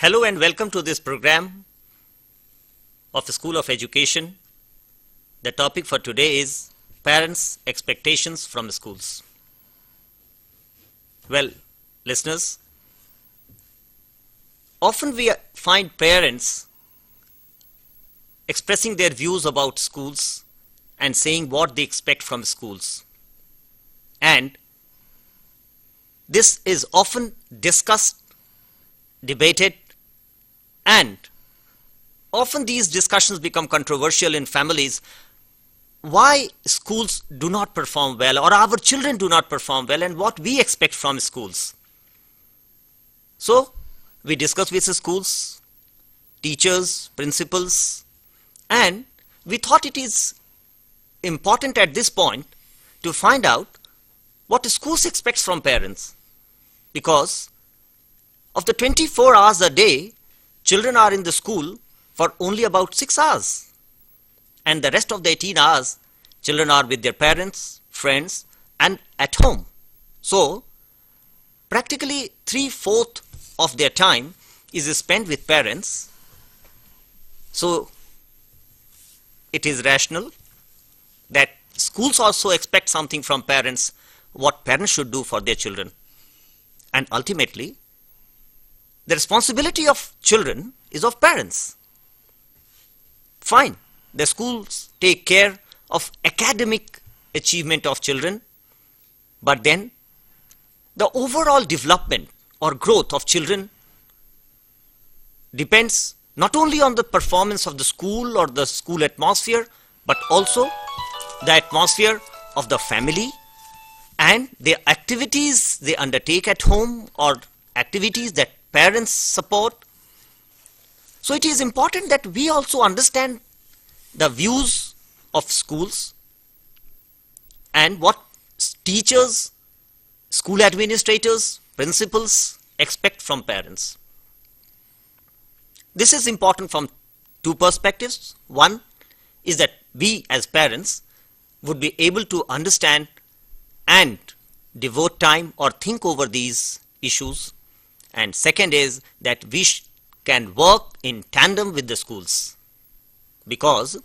Hello and welcome to this program of the School of Education. The topic for today is Parents' Expectations from the Schools. Well, listeners, often we find parents expressing their views about schools and saying what they expect from schools. And this is often discussed, debated, and often these discussions become controversial in families. Why schools do not perform well, or our children do not perform well, and what we expect from schools. So, we discuss with the schools, teachers, principals, and we thought it is important at this point to find out what schools expect from parents. Because of the 24 hours a day, children are in the school for only about 6 hours. And the rest of the 18 hours, children are with their parents, friends, and at home. So, practically 3/4 of their time is spent with parents. So, it is rational that schools also expect something from parents, what parents should do for their children. And ultimately, the responsibility of children is of parents. Fine, the schools take care of academic achievement of children, but then the overall development or growth of children depends not only on the performance of the school or the school atmosphere, but also the atmosphere of the family and the activities they undertake at home or activities that parents support. So it is important that we also understand the views of schools and what teachers, school administrators, principals expect from parents. This is important from two perspectives. One is that we as parents would be able to understand and devote time or think over these issues. And second is that we can work in tandem with the schools. Because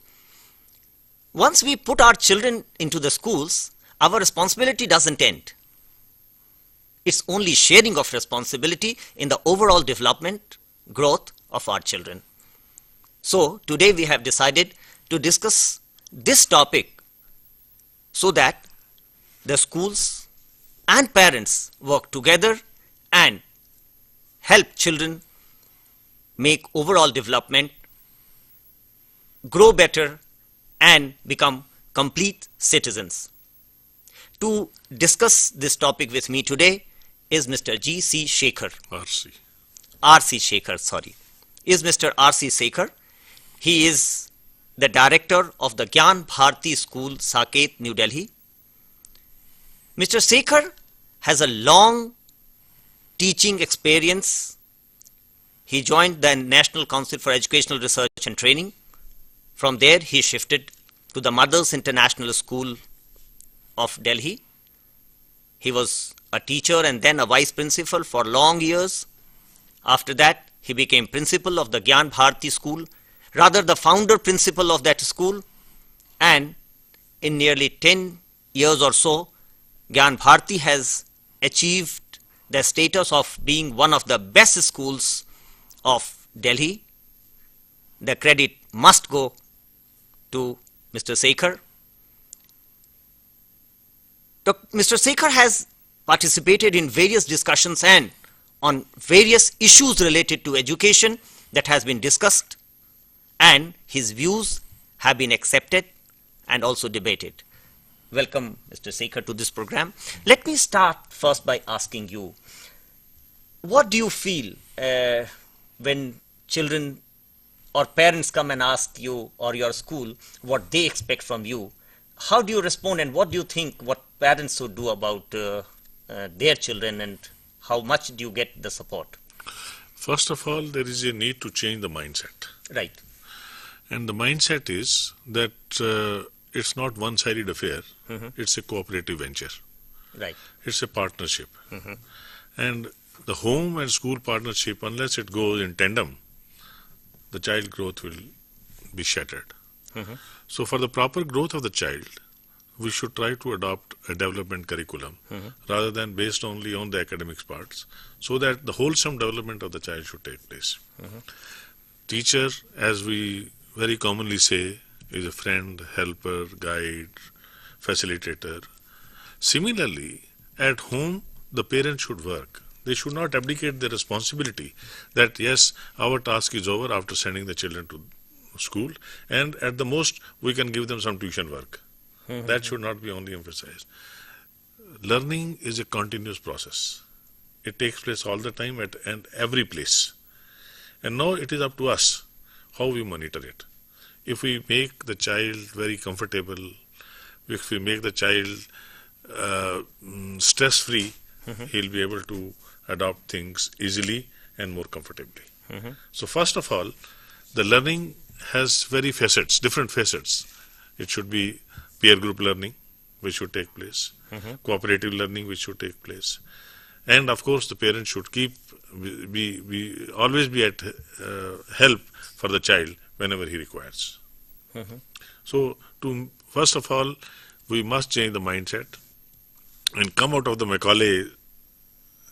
once we put our children into the schools, our responsibility doesn't end. It's only sharing of responsibility in the overall development, growth of our children. So today we have decided to discuss this topic so that the schools and parents work together and help children make overall development, grow better, and become complete citizens. To discuss this topic with me today is Mr. G.C. Shekhar. R.C. Shekhar, sorry. Is Mr. R.C. Shekhar. He is the director of the Gyan Bharati School, Saket, New Delhi. Mr. Shekhar has a long teaching experience. He joined the National Council for Educational Research and Training. From there, he shifted to the Mothers International School of Delhi. He was a teacher and then a vice principal for long years. After that, he became principal of the Gyan Bharati School, rather the founder principal of that school. And in nearly 10 years or so, Gyan Bharati has achieved the status of being one of the best schools of Delhi. The credit must go to Mr. Shekhar. Mr. Shekhar has participated in various discussions and on various issues related to education that has been discussed, and his views have been accepted and also debated. Welcome, Mr. Shekhar, to this program. Let me start first by asking you, what do you feel when children or parents come and ask you or your school what they expect from you? How do you respond, and what do you think what parents should do about their children, and how much do you get the support? First of all, there is a need to change the mindset. Right. And the mindset is that it's not one-sided affair. It's a cooperative venture. Right. It's a partnership. And the home and school partnership, unless it goes in tandem, the child growth will be shattered. Mhm. So for the proper growth of the child, we should try to adopt a development curriculum rather than based only on the academics parts, so that the wholesome development of the child should take place. Teacher, as we very commonly say, is a friend, helper, guide, facilitator. Similarly, at home, the parents should work. They should not abdicate their responsibility that, yes, our task is over after sending the children to school, and at the most, we can give them some tuition work. That should not be only emphasized. Learning is a continuous process. It takes place all the time and every place. And now it is up to us how we monitor it. If we make the child very comfortable, if we make the child stress-free, he'll be able to adopt things easily and more comfortably. So first of all, the learning has different facets. It should be peer group learning, which should take place, cooperative learning, which should take place, and of course the parents should always be at help for the child whenever he requires. So first of all, we must change the mindset and come out of the Macaulay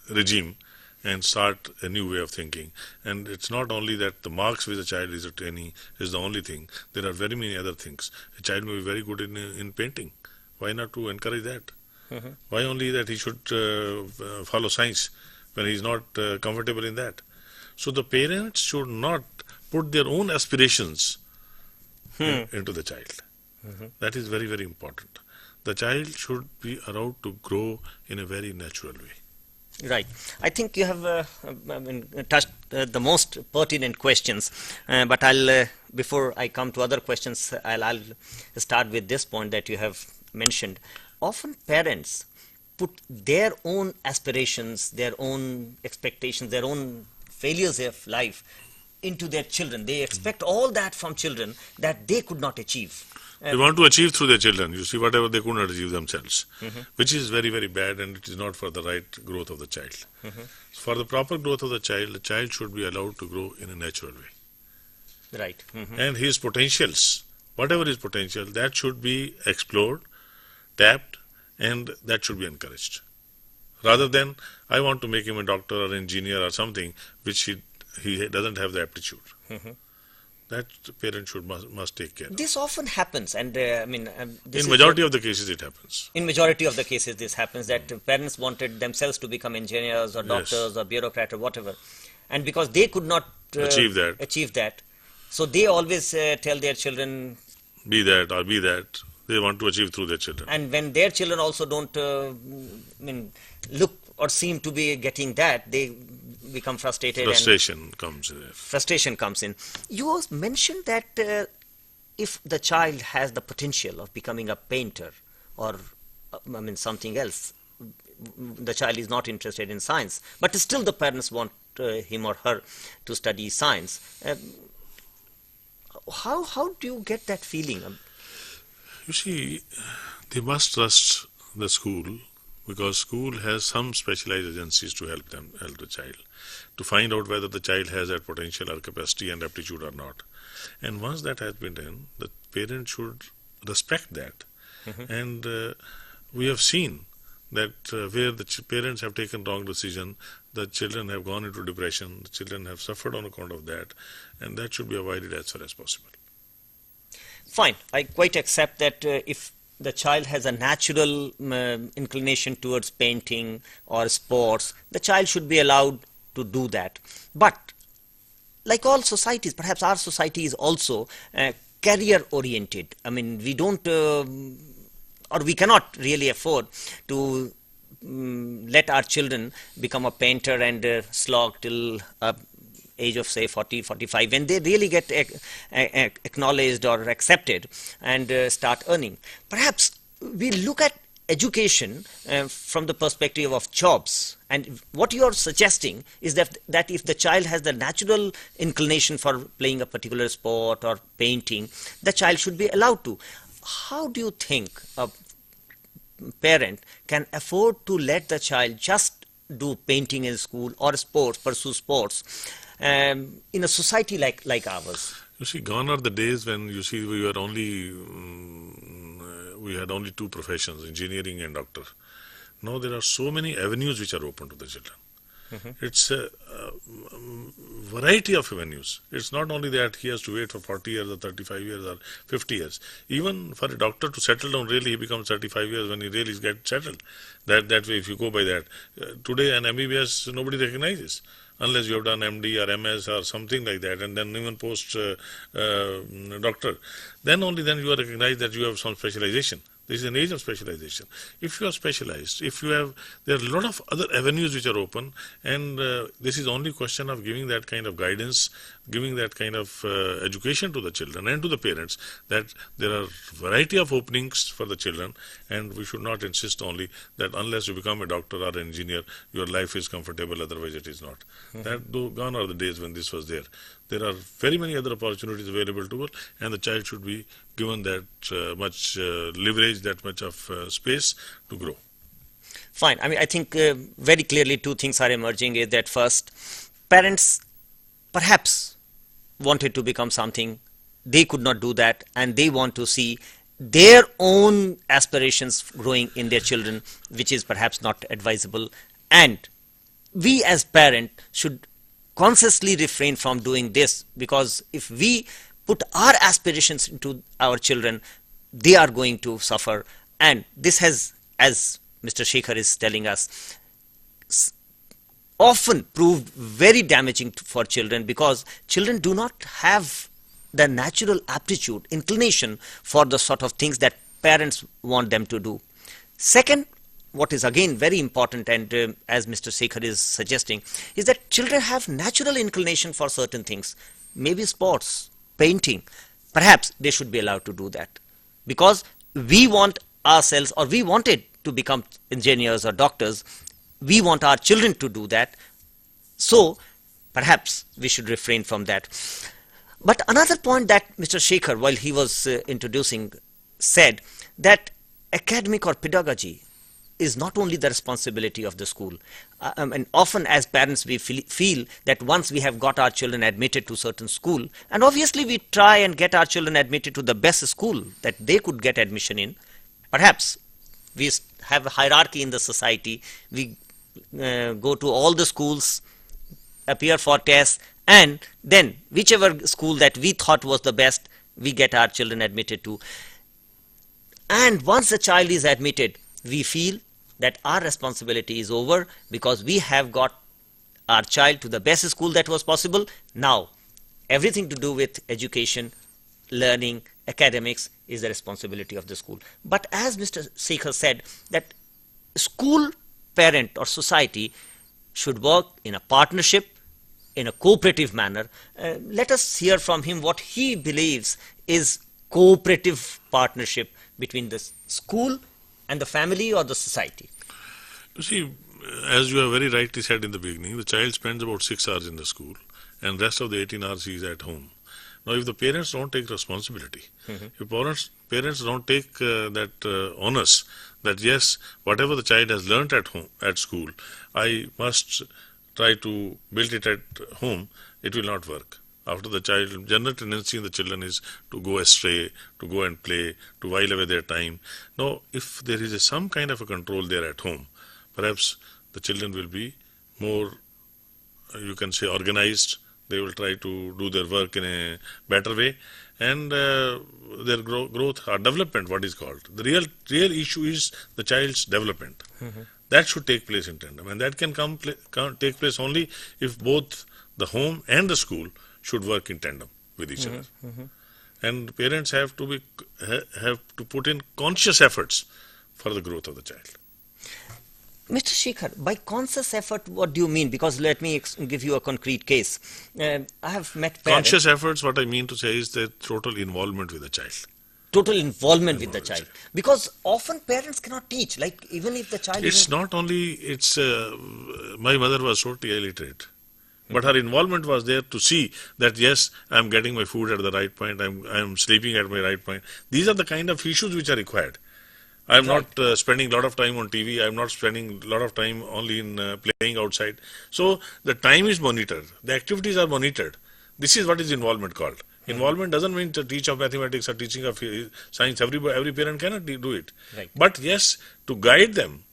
regime and start a new way of thinking. And it's not only that the marks which a child is attaining is the only thing. There are very many other things. A child may be very good in painting. Why not to encourage that? Why only that he should follow science when he's not comfortable in that? So the parents should not put their own aspirations into the child. That is very, very important. The child should be allowed to grow in a very natural way. Right. I think you have touched the most pertinent questions, but before I come to other questions, I'll start with this point that you have mentioned. Often parents put their own aspirations, their own expectations, their own failures of life into their children. They expect all that from children that they could not achieve. They want to achieve through their children, you see, whatever they could not achieve themselves, which is very, very bad, and it is not for the right growth of the child. For the proper growth of the child should be allowed to grow in a natural way. Right. And his potentials, whatever his potential, that should be explored, tapped, and that should be encouraged. Rather than, I want to make him a doctor or engineer or something, which he doesn't have the aptitude. That parent must take care of. This often happens, and in majority of the cases it happens. In majority of the cases this happens, that parents wanted themselves to become engineers or doctors or bureaucrats or whatever, and because they could not achieve that, so they always tell their children, be that or be that. They want to achieve through their children. And when their children also don't look or seem to be getting that, they become frustrated. Frustration comes in. You mentioned that if the child has the potential of becoming a painter or something else, the child is not interested in science, but still the parents want him or her to study science. How do you get that feeling? You see, they must trust the school, because school has some specialized agencies to help the child, to find out whether the child has that potential or capacity and aptitude or not. And once that has been done, the parent should respect that. And we have seen that where the parents have taken wrong decision, the children have gone into depression, the children have suffered on account of that, and that should be avoided as far as possible. Fine, I quite accept that if the child has a natural inclination towards painting or sports, the child should be allowed to do that. But like all societies, perhaps our society is also career oriented. We don't or we cannot really afford to let our children become a painter and slog till age of say 40, 45, when they really get acknowledged or accepted and start earning. Perhaps we look at education from the perspective of jobs, and what you are suggesting is that if the child has the natural inclination for playing a particular sport or painting, the child should be allowed to. How do you think a parent can afford to let the child just do painting in school or sports, pursue sports in a society like ours? You see, gone are the days when you see we had only two professions, engineering and doctor. Now there are so many avenues which are open to the children. It's a variety of avenues. It's not only that he has to wait for 40 years or 35 years or 50 years. Even for a doctor to settle down, really he becomes 35 years when he really gets settled. That way, if you go by that. Today an MBBS nobody recognizes unless you have done MD or MS or something like that, and then even post doctor. Then you are recognized that you have some specialization. This is an age of specialization. If you are specialized, there are a lot of other avenues which are open, and this is only a question of giving that kind of guidance, giving that kind of education to the children and to the parents, that there are variety of openings for the children, and we should not insist only that unless you become a doctor or an engineer, your life is comfortable, otherwise it is not. Gone are the days when this was there. There are very many other opportunities available to us, and the child should be given that much leverage, that much of space to grow. Fine. I mean, I think very clearly two things are emerging. Is that first, parents perhaps wanted to become something, they could not do that, and they want to see their own aspirations growing in their children, which is perhaps not advisable. And we as parents should consciously refrain from doing this, because if we put our aspirations into our children, they are going to suffer. And this has, as Mr. Shekhar is telling us, often proved very damaging for children, because children do not have the natural aptitude, inclination for the sort of things that parents want them to do. Second, what is again very important, and as Mr. Shekhar is suggesting, is that children have natural inclination for certain things, maybe sports, painting. Perhaps they should be allowed to do that, because we want ourselves, or we wanted to become engineers or doctors, we want our children to do that, so perhaps we should refrain from that. But another point that Mr. Shekhar, while he was introducing, said that academic or pedagogy is not only the responsibility of the school. And often as parents we feel that once we have got our children admitted to certain school, and obviously we try and get our children admitted to the best school that they could get admission in. Perhaps we have a hierarchy in the society, we go to all the schools, appear for tests, and then whichever school that we thought was the best, we get our children admitted to. And once the child is admitted, we feel that our responsibility is over, because we have got our child to the best school that was possible. Now, everything to do with education, learning, academics is the responsibility of the school. But as Mr. Shekhar said, that school, parent or society should work in a partnership, in a cooperative manner. Let us hear from him what he believes is cooperative partnership between the school and the family or the society. You see, as you have very rightly said in the beginning, the child spends about 6 hours in the school, and rest of the 18 hours he is at home. Now, if the parents don't take responsibility, if parents don't take that onus, that yes, whatever the child has learnt at home, at school, I must try to build it at home, it will not work. After the child, general tendency in the children is to go astray, to go and play, to while away their time. Now, if there is some kind of a control there at home, perhaps the children will be more, you can say, organized. They will try to do their work in a better way, and their growth or development, what is called. The real issue is the child's development. That should take place in tandem, and that can take place only if both the home and the school should work in tandem with each other. And parents have to put in conscious efforts for the growth of the child. Mr. Shekhar, by conscious effort, what do you mean? Because let me give you a concrete case. I have met parents. Conscious efforts, what I mean to say is the total involvement with the child. Total involvement with the child. Because often parents cannot teach, like even if the child... It's not only, my mother was totally illiterate. But her involvement was there to see that yes, I'm getting my food at the right point, I'm sleeping at my right point. These are the kind of issues which are required. I'm Right. not spending a lot of time on TV. I'm not spending a lot of time only in playing outside. So the time is monitored. The activities are monitored. This is what is involvement called. Involvement doesn't mean to teach of mathematics or teaching of science. Every parent cannot do it. Right. But yes, to guide them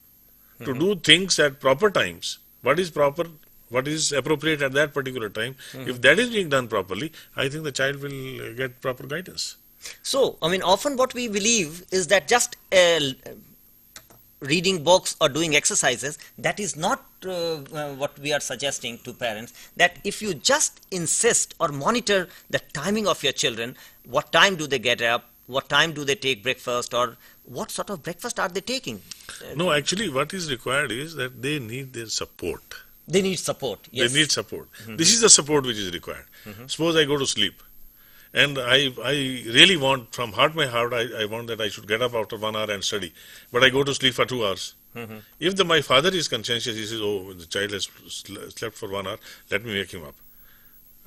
to do things at proper times. What is proper? What is appropriate at that particular time? If that is being done properly, I think the child will get proper guidance. So, I mean, often what we believe is that just reading books or doing exercises, that is not what we are suggesting to parents. That if you just insist or monitor the timing of your children, what time do they get up, what time do they take breakfast, or what sort of breakfast are they taking? No, actually, what is required is that they need their support. They need support. Yes. They need support. This is the support which is required. Suppose I go to sleep, and I really want, from my heart, I want that I should get up after 1 hour and study, but I go to sleep for 2 hours. If my father is conscientious, he says, oh, the child has slept for 1 hour, let me wake him up.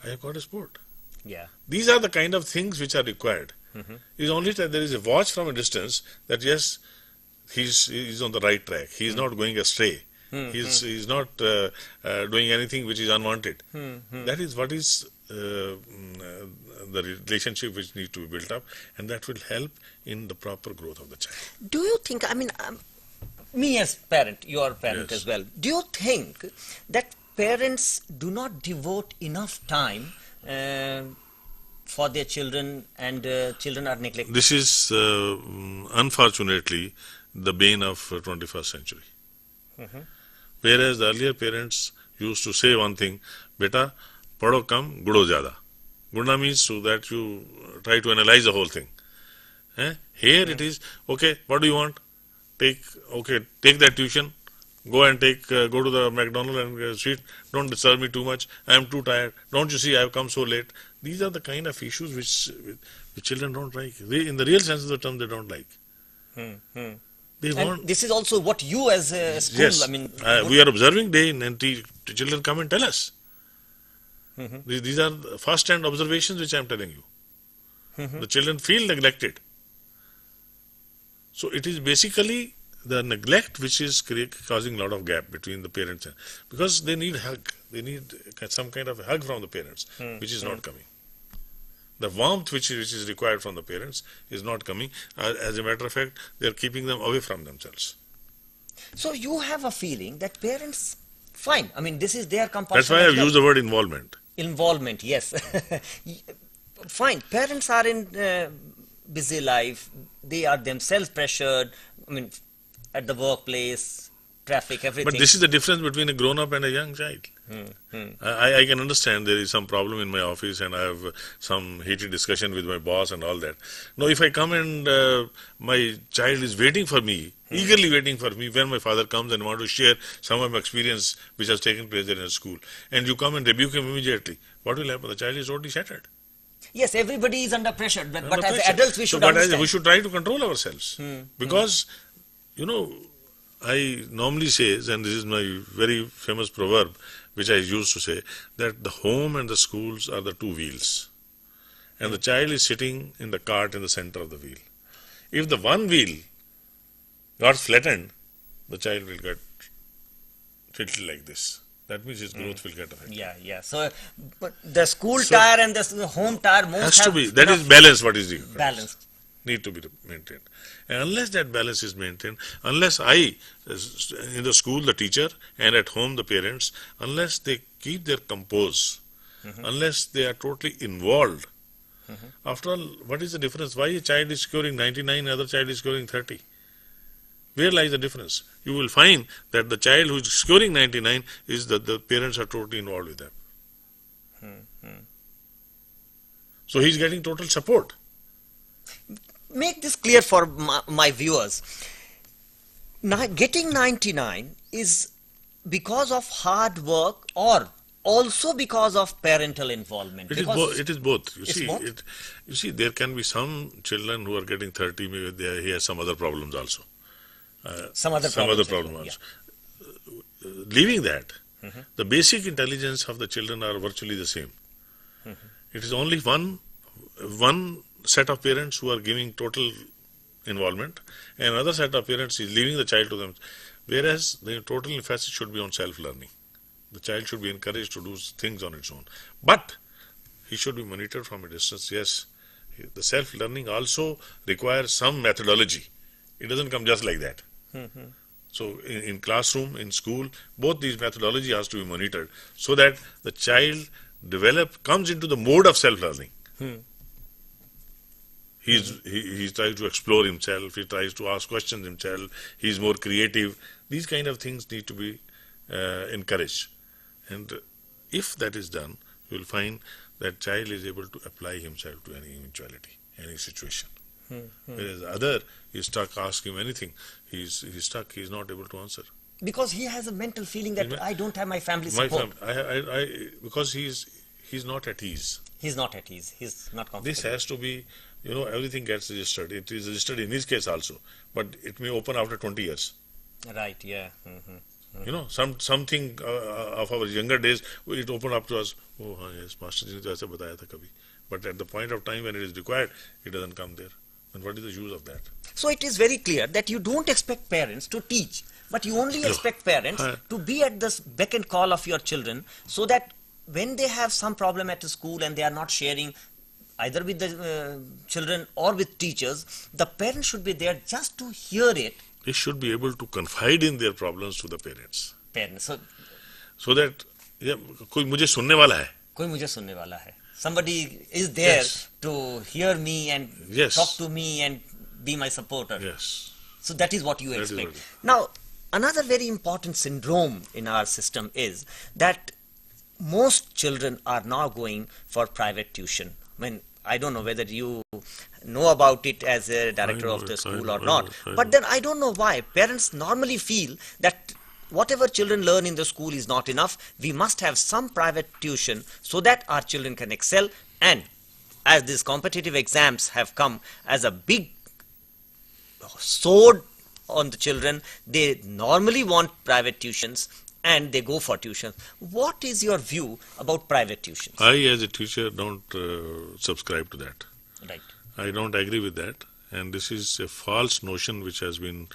I have got a support. Yeah. These are the kind of things which are required. It's only that there is a watch from a distance that yes, he's on the right track. He's not going astray. He's not doing anything which is unwanted. That is what is the relationship which needs to be built up, and that will help in the proper growth of the child. Do you think, I mean, me as parent, you are a parent Yes. as well, do you think that parents do not devote enough time for their children, and children are neglected? This is unfortunately the bane of 21st century. Whereas the earlier parents used to say one thing, beta, pado kam, gudo jada. Guna means so that you try to analyze the whole thing. Here it is, okay, what do you want? Take that tuition, go and go to the McDonald's and sweet, don't disturb me too much, I am too tired, don't you see I have come so late. These are the kind of issues which children don't like. In the real sense of the term, they don't like. They want. And this is also what you as a school, Yes, I mean, we are observing day in, and the children come and tell us. These are first-hand observations which I am telling you. The children feel neglected. So it is basically the neglect which is causing a lot of gap between the parents, because they need hug. They need some kind of a hug from the parents, which is not coming. The warmth which is required from the parents is not coming. As a matter of fact, they are keeping them away from themselves. so you have a feeling that parents, fine, I mean, this is their compulsion. That's why I as have well. used the word involvement. Involvement, yes. Fine, parents are in busy life, they are themselves pressured, I mean, at the workplace, traffic, everything. But this is the difference between a grown-up and a young child. I can understand there is some problem in my office and I have some heated discussion with my boss and all that. No, if I come and my child is waiting for me, eagerly waiting for me when my father comes and want to share some of my experience which has taken place there in school, and you come and rebuke him immediately, what will happen? The child is totally shattered. Yes, everybody is under pressure, but Under as pressure. adults we So, should but understand. we should try to control ourselves. Because, I normally say, and this is my very famous proverb, which I used to say, that the home and the schools are the two wheels. And the child is sitting in the cart in the center of the wheel. If the one wheel got flattened, the child will get tilted like this. That means his growth will get affected. Yeah. So, but the school tire and the home tire most Has to have be. That is enough balance what is required. balanced. Need to be maintained. And unless that balance is maintained, unless I, in the school, the teacher, and at home, the parents, unless they keep their compose, unless they are totally involved, after all, what is the difference? Why a child is scoring 99, other child is scoring 30? Where lies the difference? You will find that the child who is scoring 99 is that the parents are totally involved with them. So he is getting total support. Make this clear for my viewers. Now, getting 99 is because of hard work or also because of parental involvement. It is both. You It's see, both? you see, there can be some children who are getting 30. Maybe he has some other problems also. Some other problem also. Leaving that, the basic intelligence of the children are virtually the same. It is only one set of parents who are giving total involvement, and another set of parents is leaving the child to them. Whereas the total emphasis should be on self-learning. The child should be encouraged to do things on its own. But he should be monitored from a distance. Yes, the self-learning also requires some methodology. It doesn't come just like that. So in classroom, in school, both these methodology has to be monitored so that the child comes into the mode of self-learning. He tries to explore himself, he tries to ask questions himself, he's more creative. These kind of things need to be encouraged. And if that is done, you will find that child is able to apply himself to any eventuality, any situation. Whereas the other is stuck, ask him anything, he's stuck, he's not able to answer. Because he has a mental feeling that I don't have my family support. Because he's not at ease. He's not at ease. He's not comfortable. This has to be, everything gets registered. It is registered in his case also, but it may open after 20 years. Right, yeah. Something of our younger days, it opened up to us. Oh, yes, Master Ji ne to aisa bataya tha kabhi. But at the point of time when it is required, it doesn't come there. And what is the use of that? So it is very clear that you don't expect parents to teach, but you only expect parents to be at the beck and call of your children, so that when they have some problem at the school and they are not sharing either with the children or with teachers, the parents should be there just to hear it. They should be able to confide in their problems to the parents. So that, कोई मुझे सुनने वाला है. कोई मुझे सुनने वाला है. Somebody is there to hear me and talk to me and be my supporter. Yes. So that is what you expect. Now, another very important syndrome in our system is that most children are now going for private tuition. I don't know whether you know about it as a director of the school or not. But then I don't know why. Parents normally feel that whatever children learn in the school is not enough. We must have some private tuition so that our children can excel. And as these competitive exams have come as a big sword on the children, they normally want private tuitions and they go for tuition. What is your view about private tuitions? I, as a teacher, don't subscribe to that. Right. I don't agree with that. And this is a false notion which has been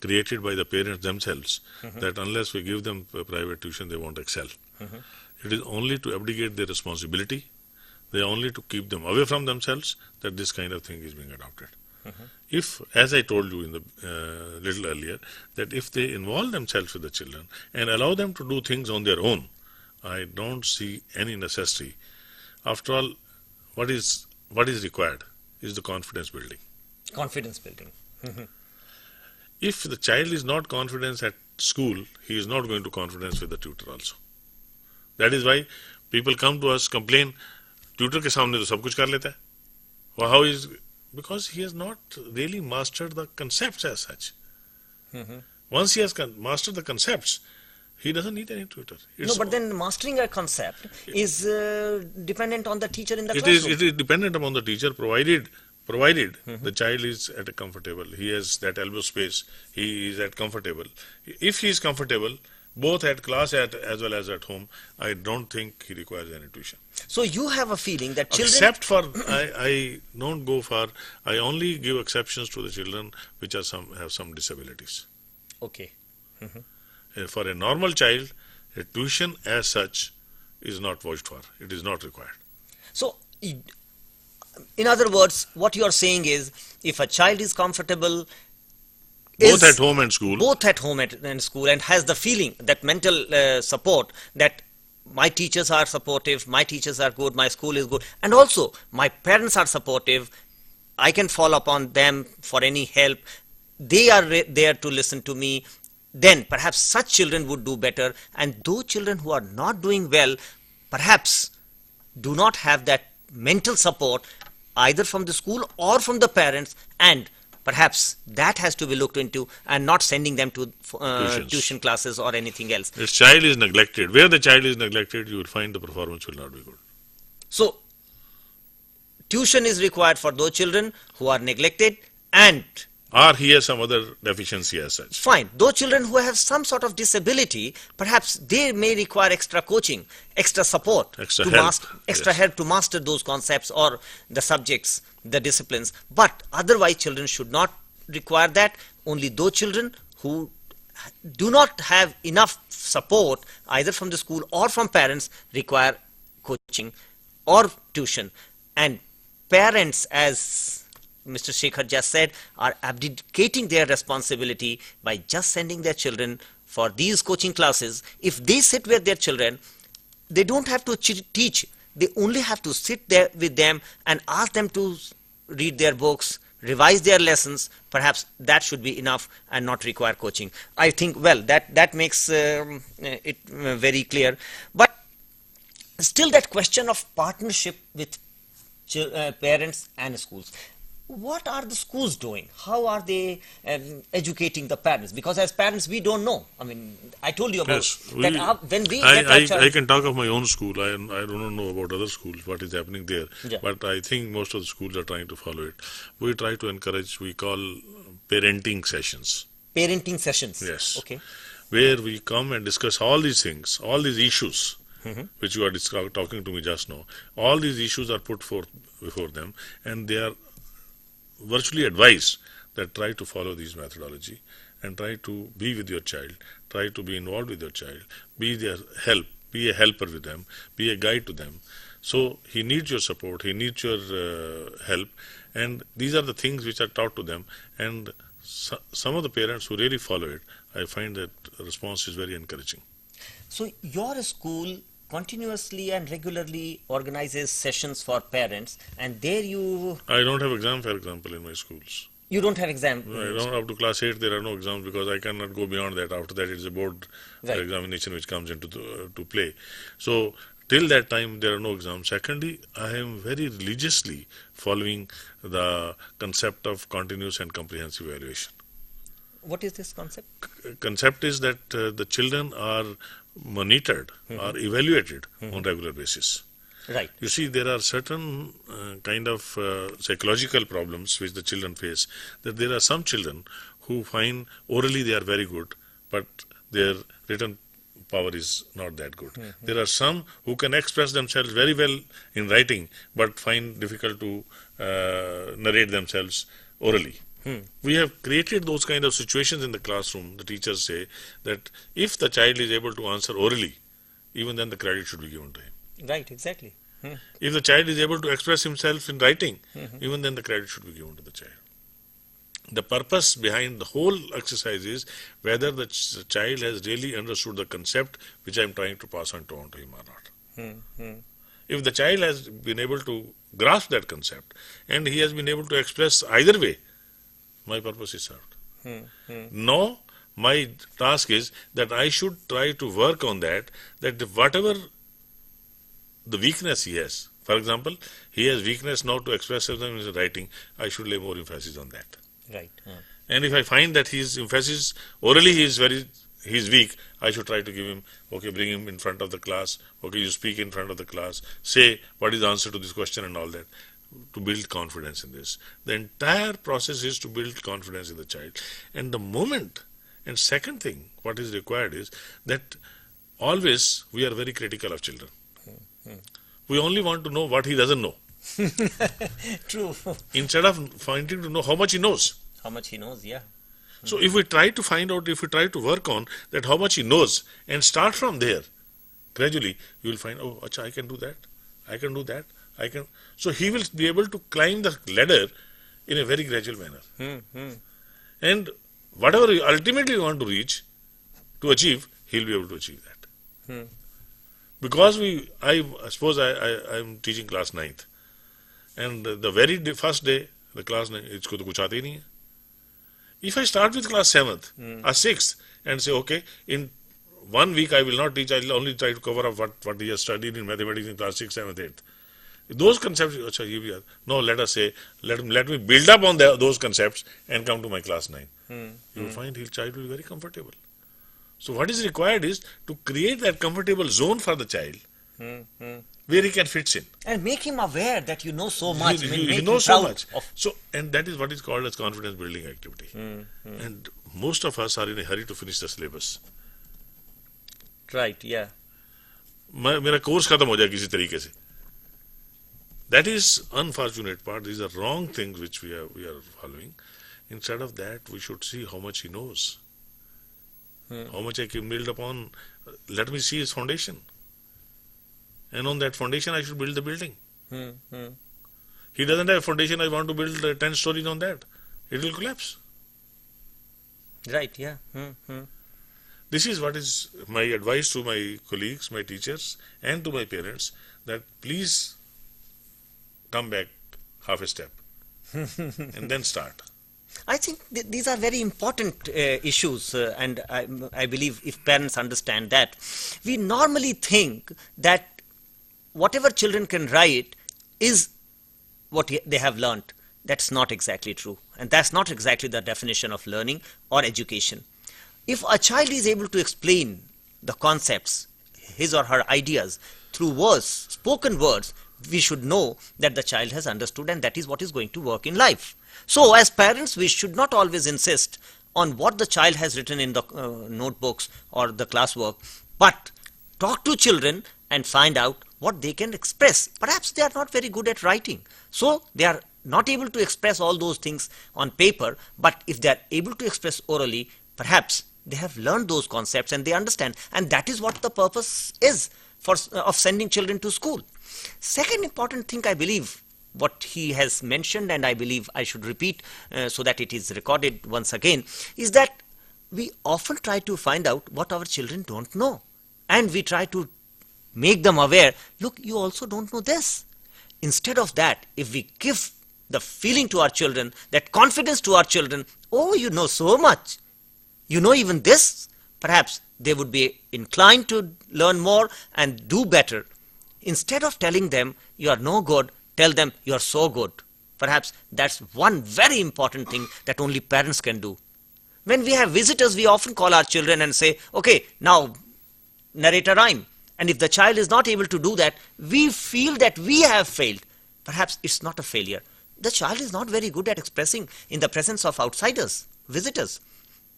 created by the parents themselves, that unless we give them private tuition, they won't excel. It is only to abdicate their responsibility. They are only to keep them away from themselves that this kind of thing is being adopted. If, as I told you in the little earlier, that if they involve themselves with the children and allow them to do things on their own, I don't see any necessity. After all, what is required is the confidence building. Confidence building. If the child is not confident at school, he is not going to confidence with the tutor also. That is why people come to us, complain, tutor ke samne to sab kuch kar leta hai. Well, how is... Because he has not really mastered the concepts as such. Once he has mastered the concepts, he doesn't need any tutor. No, but then mastering a concept is dependent on the teacher in the classroom. It is dependent upon the teacher, provided the child is at a comfortable, he has that elbow space, he is at comfortable. If he is comfortable, both at class as well as at home, I don't think he requires any tuition. So you have a feeling that children... Except for, I don't go far, I only give exceptions to the children which have some disabilities. Okay. For a normal child, a tuition as such is not vouched for. It is not required. So, in other words, what you are saying is, if a child is comfortable... Both at home and school. Both at home and school, and has the feeling, that mental support, that my teachers are supportive, my teachers are good, my school is good, and also my parents are supportive, I can fall upon them for any help, they are there to listen to me, then perhaps such children would do better. And those children who are not doing well, perhaps do not have that mental support either from the school or from the parents, and perhaps that has to be looked into, and not sending them to tuition classes or anything else. This child is neglected. Where the child is neglected, you will find the performance will not be good. So, tuition is required for those children who are neglected, and... Or he has some other deficiency as such. Fine. Those children who have some sort of disability, perhaps they may require extra coaching, extra support, extra help to master those concepts or the subjects, the disciplines. But otherwise, children should not require that. Only those children who do not have enough support either from the school or from parents require coaching or tuition. And parents, as Mr. Shekhar just said, are abdicating their responsibility by just sending their children for these coaching classes. If they sit with their children, they don't have to teach. They only have to sit there with them and ask them to read their books, revise their lessons. Perhaps that should be enough and not require coaching. I think, well, that makes it very clear. But still, that question of partnership with parents and schools. What are the schools doing? How are they educating the parents? Because as parents, we don't know. I mean, I told you about that when we get our child. I can talk of my own school. I don't know about other schools, what is happening there. Yeah. But I think most of the schools are trying to follow it. We try to encourage, we call parenting sessions. Parenting sessions? Yes. Okay. Where we come and discuss all these things, all these issues, which you are talking to me just now. All these issues are put forth before them, and they are virtually advised that try to follow this methodology and try to be with your child, try to be involved with your child, be their help, be a helper with them, be a guide to them. So he needs your support, he needs your help, and these are the things which are taught to them. And some of the parents who really follow it, I find that response is very encouraging. So your school continuously and regularly organizes sessions for parents, and there you... I don't have exam, for example, in my schools. You don't have exam? I don't. Up to class 8 there are no exams because I cannot go beyond that. After that it is a board examination which comes into to play. So till that time there are no exams. Secondly, I am very religiously following the concept of continuous and comprehensive evaluation. What is this concept? Concept is that the children are monitored, are evaluated on regular basis. Right. You see, there are certain kind of psychological problems which the children face. That there are some children who find orally they are very good, but their written power is not that good. There are some who can express themselves very well in writing, but find difficult to narrate themselves orally. We have created those kind of situations in the classroom. The teachers say that if the child is able to answer orally, even then the credit should be given to him. Right, exactly. If the child is able to express himself in writing, even then the credit should be given to the child. The purpose behind the whole exercise is whether the child has really understood the concept which I am trying to pass on to him or not. If the child has been able to grasp that concept and he has been able to express either way, my purpose is served. Now, my task is that I should try to work on that whatever the weakness he has, for example, he has weakness now to express himself in his writing, I should lay more emphasis on that. Right. And if I find that his emphasis orally he is weak, I should try to give him, okay, bring him in front of the class, okay, you speak in front of the class, say what is the answer to this question and all that, to build confidence in this. The entire process is to build confidence in the child. And the moment, and second thing, what is required is that always we are very critical of children. We only want to know what he doesn't know. True. Instead of finding to know how much he knows. How much he knows, yeah. So if we try to find out, if we try to work on that how much he knows and start from there, gradually you will find, oh, acha, I can do that, I can do that, I can. So he will be able to climb the ladder in a very gradual manner. And whatever you ultimately want to reach, to achieve, he'll be able to achieve that. Because I suppose I am teaching class 9th, and the very first day, the class 9, isko to kuch aata hi nahi hai. If I start with class 7th or 6th and say, okay, in 1 week I will not teach, I will only try to cover up what he has studied in mathematics in class 6th, 7th, 8th. Those concepts, no, let us say, let me build up on those concepts and come to my class 9. You will find his child will be very comfortable. So what is required is to create that comfortable zone for the child where he can fit in. And make him aware that you know so much. He knows so much. So, and that is what is called as confidence building activity. And most of us are in a hurry to finish the syllabus. Right, yeah. मेरा course खत्म हो जाए किसी तरीके से. That is unfortunate part. These are wrong things which we are following. Instead of that, we should see how much he knows, how much I can build upon. Let me see his foundation. And on that foundation, I should build the building. He doesn't have a foundation, I want to build 10 stories on that. It will collapse. Right, yeah. This is what is my advice to my colleagues, my teachers, and to my parents, that please come back half a step and then start. I think these are very important issues, and I believe if parents understand that, we normally think that whatever children can write is what they have learnt. That's not exactly true, and that's not exactly the definition of learning or education. If a child is able to explain the concepts, his or her ideas, through words, spoken words, we should know that the child has understood, and that is what is going to work in life. So as parents, we should not always insist on what the child has written in the notebooks or the classwork, but talk to children and find out what they can express. Perhaps they are not very good at writing, so they are not able to express all those things on paper, but if they are able to express orally, perhaps they have learned those concepts and they understand, and that is what the purpose is of sending children to school. Second important thing, I believe, what he has mentioned, and I believe I should repeat so that it is recorded once again, is that we often try to find out what our children don't know, and we try to make them aware, look, you also don't know this. Instead of that, if we give the feeling to our children, that confidence to our children, oh, you know so much, you know even this, perhaps they would be inclined to learn more and do better. Instead of telling them you are no good, tell them you are so good. Perhaps that's one very important thing that only parents can do. When we have visitors, we often call our children and say, okay, now narrate a rhyme. And if the child is not able to do that, we feel that we have failed. Perhaps it's not a failure. The child is not very good at expressing in the presence of outsiders, visitors.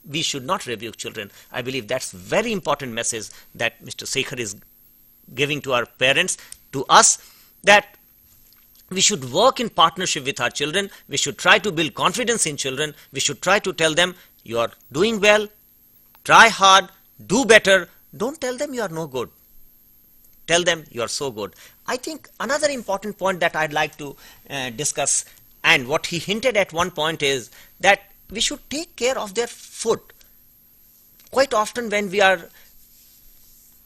We should not rebuke children. I believe that's a very important message that Mr. Sekhar is giving to our parents, to us, that we should work in partnership with our children. We should try to build confidence in children. We should try to tell them, you are doing well, try hard, do better. Don't tell them you are no good. Tell them you are so good. I think another important point that I'd like to discuss, and what he hinted at one point, is that we should take care of their food. Quite often when we are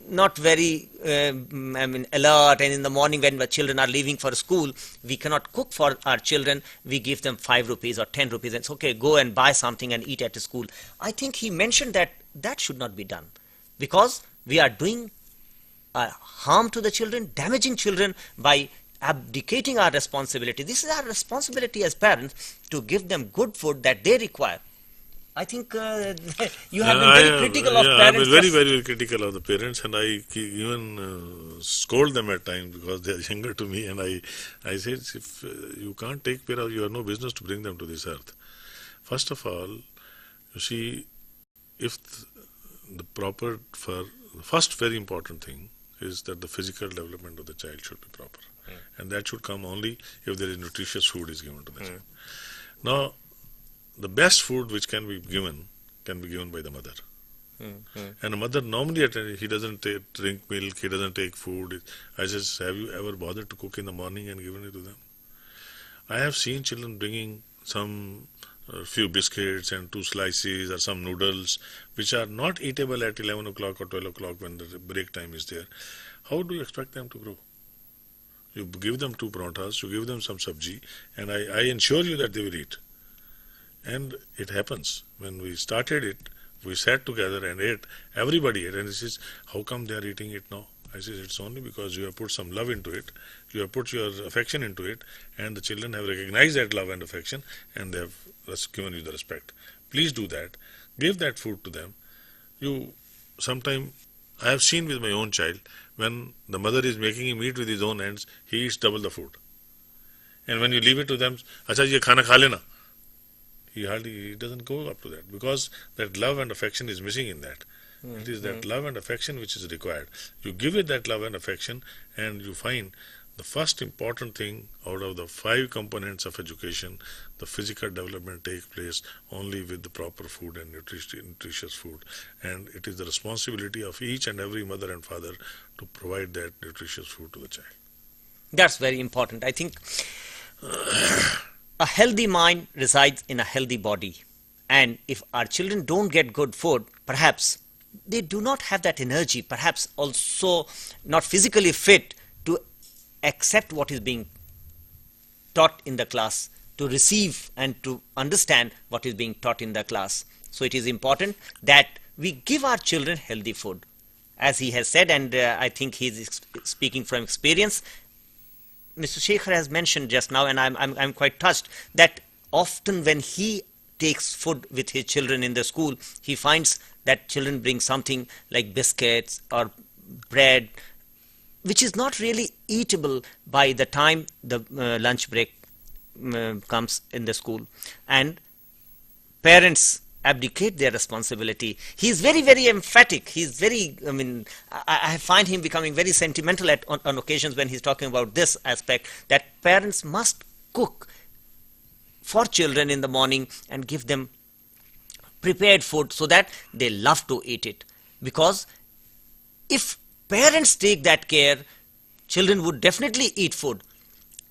not very alert, and in the morning when the children are leaving for school, we cannot cook for our children. We give them 5 rupees or 10 rupees and it's okay, go and buy something and eat at school. I think he mentioned that that should not be done, because we are doing harm to the children, damaging children by abdicating our responsibility. This is our responsibility as parents, to give them good food that they require. I think you have been very critical of parents. I was very, very critical of the parents, and I even scold them at times because they are younger to me, and I said, if you can't take care of, you have no business to bring them to this earth. First of all, you see, if the first very important thing is that the physical development of the child should be proper. And that should come only if there is nutritious food is given to the child. Now, the best food which can be given by the mother. And a mother normally, he doesn't drink milk, he doesn't take food. I says, have you ever bothered to cook in the morning and given it to them? I have seen children bringing some few biscuits and 2 slices or some noodles which are not eatable at 11 o'clock or 12 o'clock when the break time is there. How do you expect them to grow? You give them 2 parathas, you give them some sabji, and I ensure you that they will eat. And it happens. When we started it, we sat together and ate. Everybody ate. And he says, how come they are eating it now? I said, it's only because you have put some love into it. You have put your affection into it. And the children have recognized that love and affection. And they have given you the respect. Please do that. Give that food to them. Sometime, I have seen with my own child, when the mother is making him eat with his own hands, he eats double the food. And when you leave it to them, acha ye khana kha lena. He doesn't go up to that, because that love and affection is missing in that. It is that love and affection which is required. You give it that love and affection, and you find the first important thing out of the 5 components of education, the physical development takes place only with the proper food and nutritious food. And it is the responsibility of each and every mother and father to provide that nutritious food to the child. That's very important. I think a healthy mind resides in a healthy body. And if our children don't get good food, perhaps they do not have that energy, perhaps also not physically fit to accept what is being taught in the class, to receive and to understand what is being taught in the class. So it is important that we give our children healthy food. As he has said, and I think he is speaking from experience, Mr. Shekhar has mentioned just now, and I'm quite touched, that often when he takes food with his children in the school, he finds that children bring something like biscuits or bread, which is not really eatable by the time the lunch break comes in the school. And parents abdicate their responsibility. He is very, very emphatic. He is very, I find him becoming very sentimental on occasions when he's talking about this aspect, that parents must cook for children in the morning and give them prepared food so that they love to eat it. Because if parents take that care, children would definitely eat food.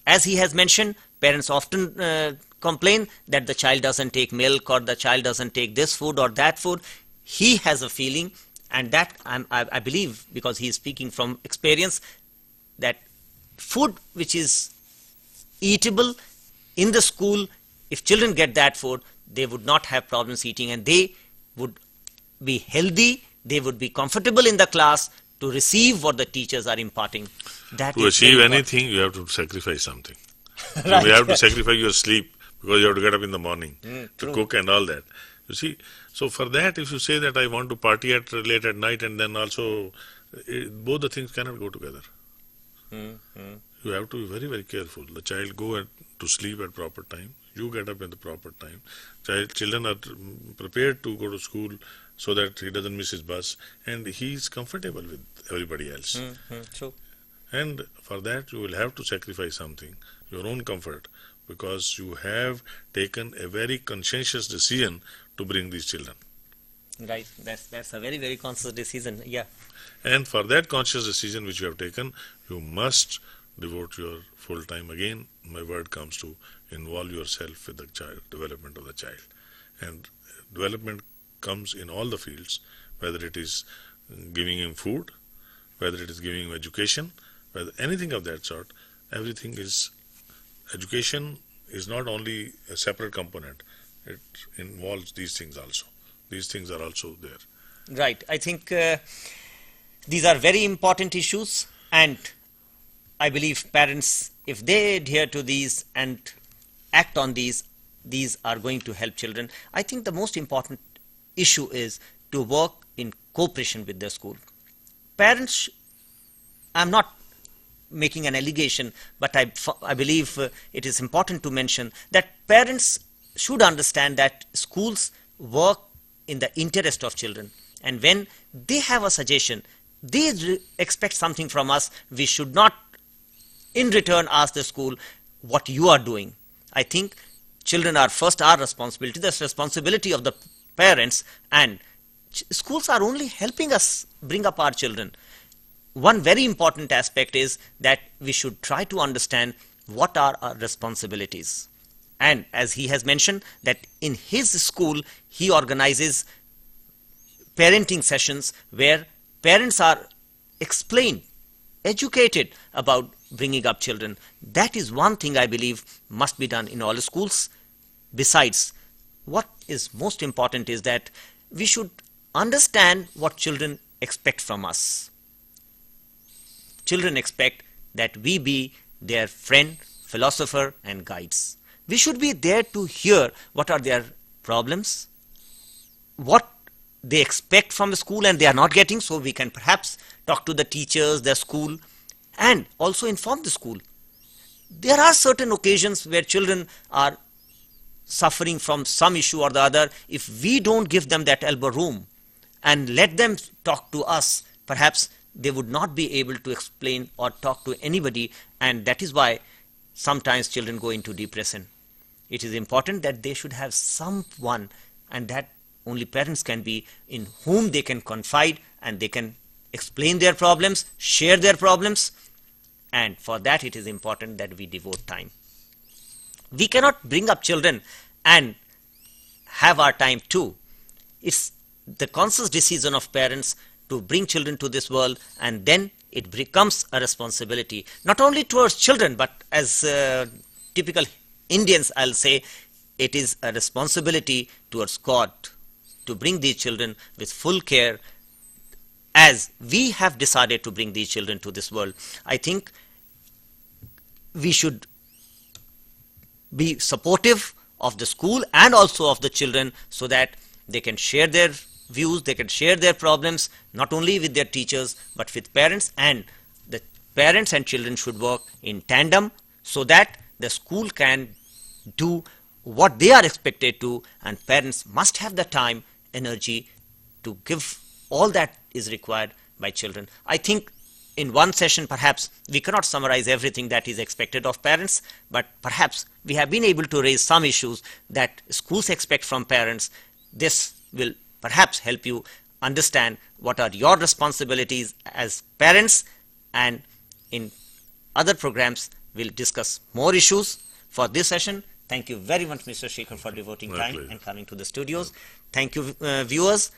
As he has mentioned, parents often complain that the child doesn't take milk or the child doesn't take this food or that food. He has a feeling, and that I believe, because he is speaking from experience, that food which is eatable in the school, if children get that food, they would not have problems eating, and they would be healthy, they would be comfortable in the class to receive what the teachers are imparting. To achieve anything, you have to sacrifice something. Right. You have to sacrifice your sleep, because you have to get up in the morning to cook and all that. You see, so for that, if you say that I want to party late at night, and then also, both the things cannot go together. You have to be very, very careful. The child go to sleep at proper time. You get up at the proper time. Children are prepared to go to school so that he doesn't miss his bus, and he is comfortable with everybody else. True. And for that, you will have to sacrifice something, your own comfort, because you have taken a very conscientious decision to bring these children. Right. That's a very, very conscious decision. Yeah. And for that conscious decision which you have taken, you must devote your full time. Again, my word comes to involve yourself with the child, development of the child. And development comes in all the fields, whether it is giving him food, whether it is giving him education, whether anything of that sort. Everything is, education is not only a separate component, it involves these things also. These things are also there. Right. I think these are very important issues, and I believe parents, if they adhere to these and act on these are going to help children. I think the most important issue is to work in cooperation with the school. Parents, I'm not making an allegation, but I believe it is important to mention that parents should understand that schools work in the interest of children. And when they have a suggestion, they expect something from us. We should not in return ask the school what you are doing. I think children are first our responsibility. That's responsibility of the parents, and schools are only helping us bring up our children. One very important aspect is that we should try to understand what are our responsibilities. And as he has mentioned, that in his school he organizes parenting sessions where parents are explained, educated about bringing up children. That is one thing I believe must be done in all schools. Besides, what is most important is that we should understand what children expect from us. Children expect that we be their friend, philosopher, and guides. We should be there to hear what are their problems, what they expect from the school and they are not getting, so we can perhaps talk to the teachers, the school, and also inform the school. There are certain occasions where children are suffering from some issue or the other. If we don't give them that elbow room and let them talk to us, perhaps they would not be able to explain or talk to anybody, and that is why sometimes children go into depression. It is important that they should have someone, and that only parents can be, in whom they can confide and they can explain their problems, share their problems, and for that it is important that we devote time. We cannot bring up children and have our time too. It's the conscious decision of parents to bring children to this world, and then it becomes a responsibility not only towards children, but as typical Indians, I'll say, it is a responsibility towards God to bring these children with full care, as we have decided to bring these children to this world. I think we should be supportive of the school and also of the children, so that they can share their views, they can share their problems, not only with their teachers but with parents, and the parents and children should work in tandem so that the school can do what they are expected to, and parents must have the time, energy to give all that is required by children. I think in one session perhaps we cannot summarize everything that is expected of parents, but perhaps we have been able to raise some issues that schools expect from parents. This will perhaps help you understand what are your responsibilities as parents, and in other programs we'll discuss more issues. For this session, thank you very much, Mr. Shekhar, for devoting time and coming to the studios. Thank you, viewers,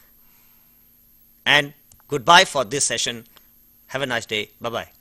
and goodbye for this session. Have a nice day. Bye-bye.